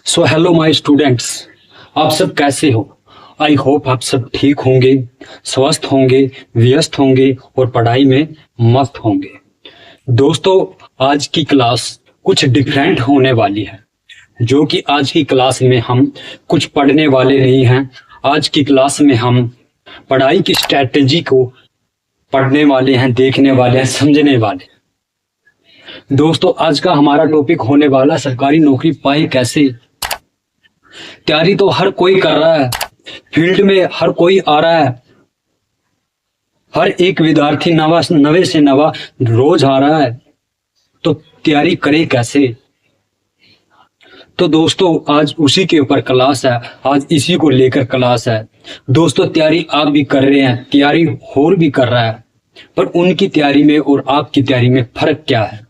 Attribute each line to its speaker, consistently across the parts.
Speaker 1: So hello my students, आप सब कैसे हो। आई होप आप सब ठीक होंगे, स्वस्थ होंगे, व्यस्त होंगे और पढ़ाई में मस्त होंगे। दोस्तों, आज की क्लास कुछ डिफरेंट होने वाली है, जो कि आज की क्लास में हम कुछ पढ़ने वाले नहीं हैं। आज की क्लास में हम पढ़ाई की स्ट्रेटेजी को पढ़ने वाले हैं, देखने वाले हैं, समझने वाले हैं। दोस्तों, आज का हमारा टॉपिक होने वाला सरकारी नौकरी पाए कैसे। तैयारी तो हर कोई कर रहा है, फील्ड में हर कोई आ रहा है, हर एक विद्यार्थी नवे से नवा रोज आ रहा है, तो तैयारी करे कैसे। तो दोस्तों, आज उसी के ऊपर क्लास है, आज इसी को लेकर क्लास है। दोस्तों, तैयारी आप भी कर रहे हैं, तैयारी और भी कर रहा है, पर उनकी तैयारी में और आपकी तैयारी में फर्क क्या है।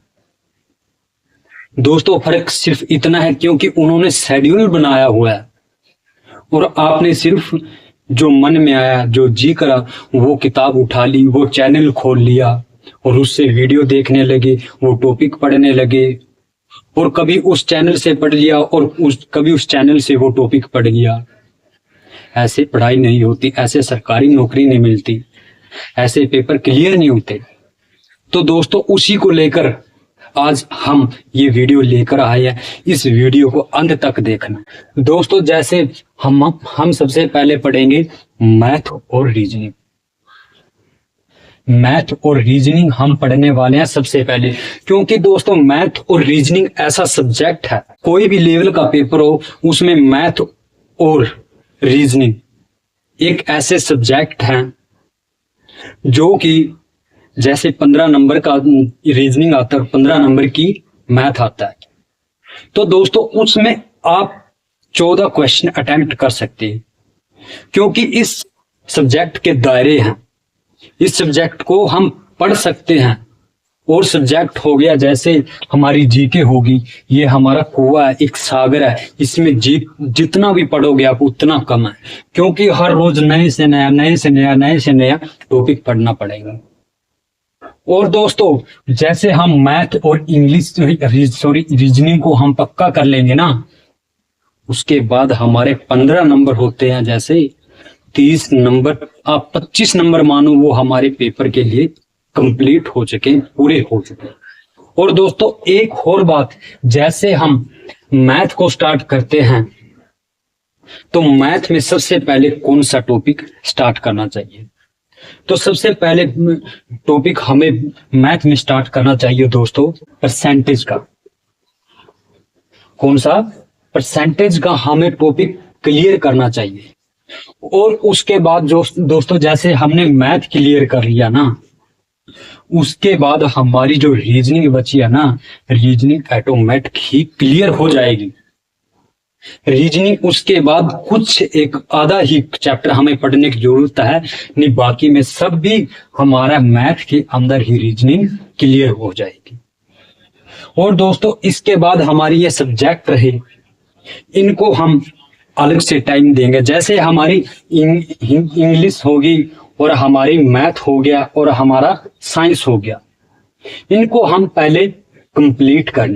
Speaker 1: दोस्तों, फर्क सिर्फ इतना है क्योंकि उन्होंने शेड्यूल बनाया हुआ है और आपने सिर्फ जो मन में आया, जो जी करा, वो किताब उठा ली, वो चैनल खोल लिया और उससे वीडियो देखने लगे, वो टॉपिक पढ़ने लगे और कभी उस चैनल से पढ़ लिया और कभी उस चैनल से वो टॉपिक पढ़ लिया। ऐसे पढ़ाई नहीं होती, ऐसे सरकारी नौकरी नहीं मिलती, ऐसे पेपर क्लियर नहीं होते। तो दोस्तों, उसी को लेकर आज हम ये वीडियो लेकर आए हैं। इस वीडियो को अंत तक देखना। दोस्तों, जैसे हम सबसे पहले पढ़ेंगे मैथ और रीजनिंग। मैथ और रीजनिंग हम पढ़ने वाले हैं सबसे पहले, क्योंकि दोस्तों मैथ और रीजनिंग ऐसा सब्जेक्ट है, कोई भी लेवल का पेपर हो उसमें मैथ और रीजनिंग एक ऐसे सब्जेक्ट हैं जो कि जैसे 15 नंबर का रीजनिंग आता है, 15 नंबर की मैथ आता है। तो दोस्तों, उसमें आप 14 क्वेश्चन अटेम्प्ट कर सकते हैं, क्योंकि इस सब्जेक्ट के दायरे हैं, इस सब्जेक्ट को हम पढ़ सकते हैं। और सब्जेक्ट हो गया जैसे हमारी जीके होगी, ये हमारा कुआं है, एक सागर है, इसमें जितना भी पढ़ोगे आप उतना कम है, क्योंकि हर रोज नए से नया टॉपिक पढ़ना पड़ेगा। और दोस्तों, जैसे हम मैथ और इंग्लिश रीजनिंग को हम पक्का कर लेंगे ना, उसके बाद हमारे 15 नंबर होते हैं, जैसे 30 नंबर, आप 25 नंबर मानो, वो हमारे पेपर के लिए कंप्लीट हो चुके, पूरे हो चुके। और दोस्तों, एक और बात, जैसे हम मैथ को स्टार्ट करते हैं तो मैथ में सबसे पहले कौन सा टॉपिक स्टार्ट करना चाहिए। तो सबसे पहले टॉपिक हमें मैथ में स्टार्ट करना चाहिए दोस्तों परसेंटेज का। कौन सा? परसेंटेज का हमें टॉपिक क्लियर करना चाहिए। और उसके बाद जो दोस्तों, जैसे हमने मैथ क्लियर कर लिया ना, उसके बाद हमारी जो रीजनिंग बची है ना, रीजनिंग ऑटोमेटिक ही क्लियर हो जाएगी। रीजनिंग उसके बाद कुछ एक आधा ही चैप्टर हमें पढ़ने की जरूरत है, नहीं बाकी में सब भी हमारा मैथ के अंदर ही रीजनिंग क्लियर हो जाएगी। और दोस्तों, इसके बाद हमारी ये सब्जेक्ट रहे, इनको हम अलग से टाइम देंगे। जैसे हमारी इंग्लिश होगी और हमारी मैथ हो गया और हमारा साइंस हो गया, इनको हम पहले कंप्लीट कर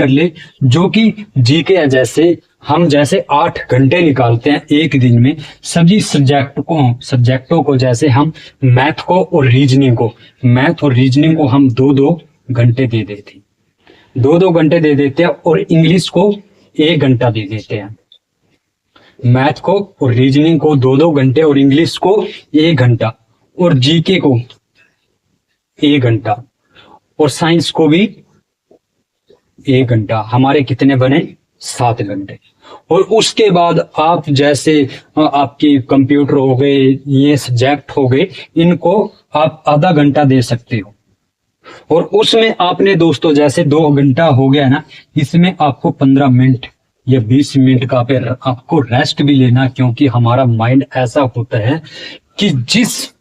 Speaker 1: ले, जो कि जीके है। जैसे हम 8 घंटे निकालते हैं एक दिन में सभी सब्जेक्टों को, जैसे हम मैथ और रीजनिंग को हम 2-2 घंटे दे देते हैं, 2-2 घंटे दे देते हैं, और इंग्लिश को 1 घंटा दे देते हैं। मैथ को और रीजनिंग को 2-2 घंटे और इंग्लिश को 1 घंटा और जीके को 1 घंटा और साइंस को भी 1 घंटा। हमारे कितने बने? 7 घंटे। और उसके बाद आप जैसे आपके कंप्यूटर हो गए, ये सब्जेक्ट हो गए, इनको आप आधा घंटा दे सकते हो। और उसमें आपने दोस्तों, जैसे 2 घंटा हो गया ना, इसमें आपको 15 मिनट या 20 मिनट का आपको रेस्ट भी लेना, क्योंकि हमारा माइंड ऐसा होता है कि जिस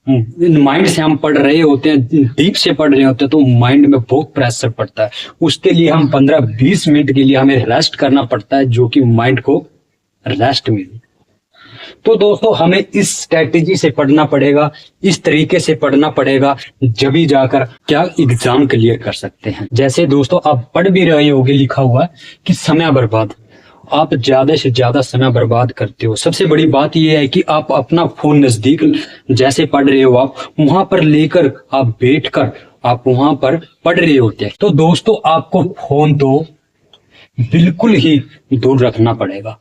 Speaker 1: माइंड से हम पढ़ रहे होते हैं, डीप से पढ़ रहे होते हैं, तो माइंड में बहुत प्रेशर पड़ता है। उसके लिए हम 15-20 मिनट के लिए हमें रेस्ट करना पड़ता है, जो कि माइंड को रेस्ट मिले। तो दोस्तों हमें इस स्ट्रेटेजी से पढ़ना पड़ेगा, इस तरीके से पढ़ना पड़ेगा, जब ही जाकर क्या एग्जाम क्लियर कर सकते हैं। जैसे दोस्तों आप पढ़ भी रहे होगे, लिखा हुआ है कि समय बर्बाद, आप ज्यादा से ज्यादा समय बर्बाद करते हो। सबसे बड़ी बात यह है कि आप अपना फोन नजदीक जैसे पढ़ रहे हो, आप वहां पर लेकर आप बैठकर आप वहां पर पढ़ रहे होते हैं। तो दोस्तों आपको फोन तो बिल्कुल ही दूर रखना पड़ेगा,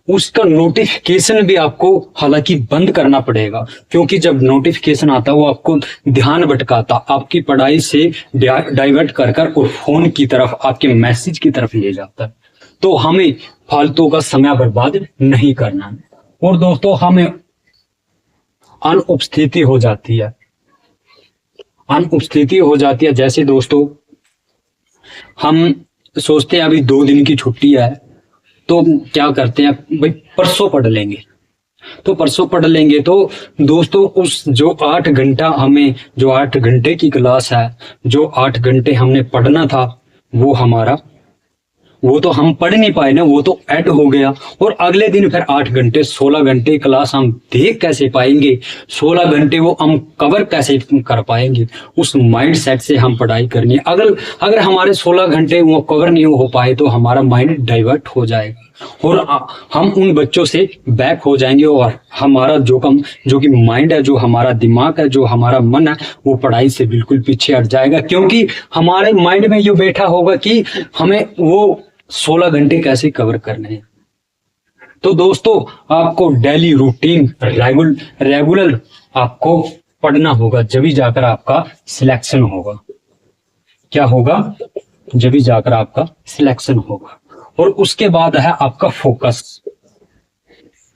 Speaker 1: उसका नोटिफिकेशन भी आपको हालांकि बंद करना पड़ेगा, क्योंकि जब नोटिफिकेशन आता है वो आपको ध्यान भटकाता, आपकी पढ़ाई से डाइवर्ट कर कर और फोन की तरफ, आपके मैसेज की तरफ ले जाता है। तो हमें फालतू का समय बर्बाद नहीं करना है। और दोस्तों हमें अनुपस्थिति हो जाती है, अनुपस्थिति हो जाती है। जैसे दोस्तों हम सोचते हैं अभी 2 दिन की छुट्टी है, तो क्या करते हैं भाई परसों पढ़ लेंगे, तो परसों पढ़ लेंगे। तो दोस्तों उस जो 8 घंटा हमें, जो 8 घंटे की क्लास है, जो 8 घंटे हमने पढ़ना था, वो तो हम पढ़ नहीं पाए ना, वो तो ऐड हो गया। और अगले दिन फिर 8 घंटे 16 घंटे क्लास हम देख कैसे पाएंगे, 16 घंटे वो हम कवर कैसे कर पाएंगे। उस माइंड सेट से हम पढ़ाई करनी है। अगर हमारे 16 घंटे वो कवर नहीं हो पाए तो हमारा माइंड डाइवर्ट हो जाएगा और हम उन बच्चों से बैक हो जाएंगे, और हमारा जो कि माइंड है, जो हमारा दिमाग है, जो हमारा मन है, वो पढ़ाई से बिल्कुल पीछे हट जाएगा। क्योंकि हमारे माइंड में ये बैठा होगा कि हमें वो 16 घंटे कैसे कवर करने हैं। तो दोस्तों आपको डेली रूटीन रेगुलर आपको पढ़ना होगा, जब ही जाकर आपका सिलेक्शन होगा। क्या होगा? जब ही जाकर आपका सिलेक्शन होगा। और उसके बाद है आपका फोकस।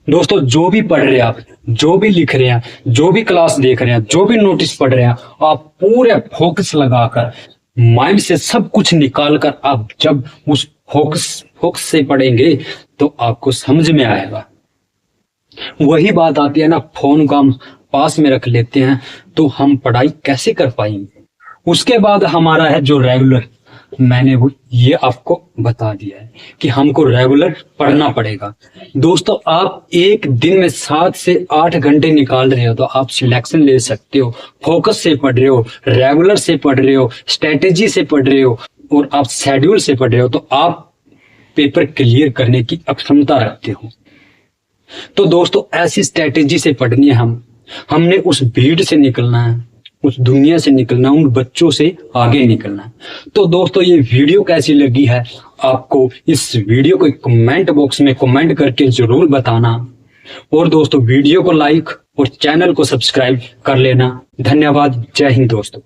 Speaker 1: दोस्तों जो भी पढ़ रहे हैं आप, जो भी लिख रहे हैं, जो भी क्लास देख रहे हैं, जो भी नोटिस पढ़ रहे हैं, आप पूरे फोकस लगाकर माइंड से सब कुछ निकाल कर आप जब उस फोकस से पढ़ेंगे तो आपको समझ में आएगा। वही बात आती है ना, फोन को हम पास में रख लेते हैं तो हम पढ़ाई कैसे कर पाएंगे। उसके बाद हमारा है जो रेगुलर, मैंने वो ये आपको बता दिया है कि हमको रेगुलर पढ़ना पड़ेगा। दोस्तों आप एक दिन में 7 से 8 घंटे निकाल रहे हो तो आप सिलेक्शन ले सकते हो। फोकस से पढ़ रहे हो, रेगुलर से पढ़ रहे हो, स्ट्रेटेजी से पढ़ रहे हो और आप शेड्यूल से पढ़ रहे हो, तो आप पेपर क्लियर करने की अक्षमता रखते हो। तो दोस्तों ऐसी स्ट्रेटेजी से पढ़नी है। हमने उस भीड़ से निकलना है, उस दुनिया से निकलना, उन बच्चों से आगे निकलना है। तो दोस्तों ये वीडियो कैसी लगी है आपको, इस वीडियो को कमेंट बॉक्स में कमेंट करके जरूर बताना। और दोस्तों वीडियो को लाइक और चैनल को सब्सक्राइब कर लेना। धन्यवाद। जय हिंद दोस्तों।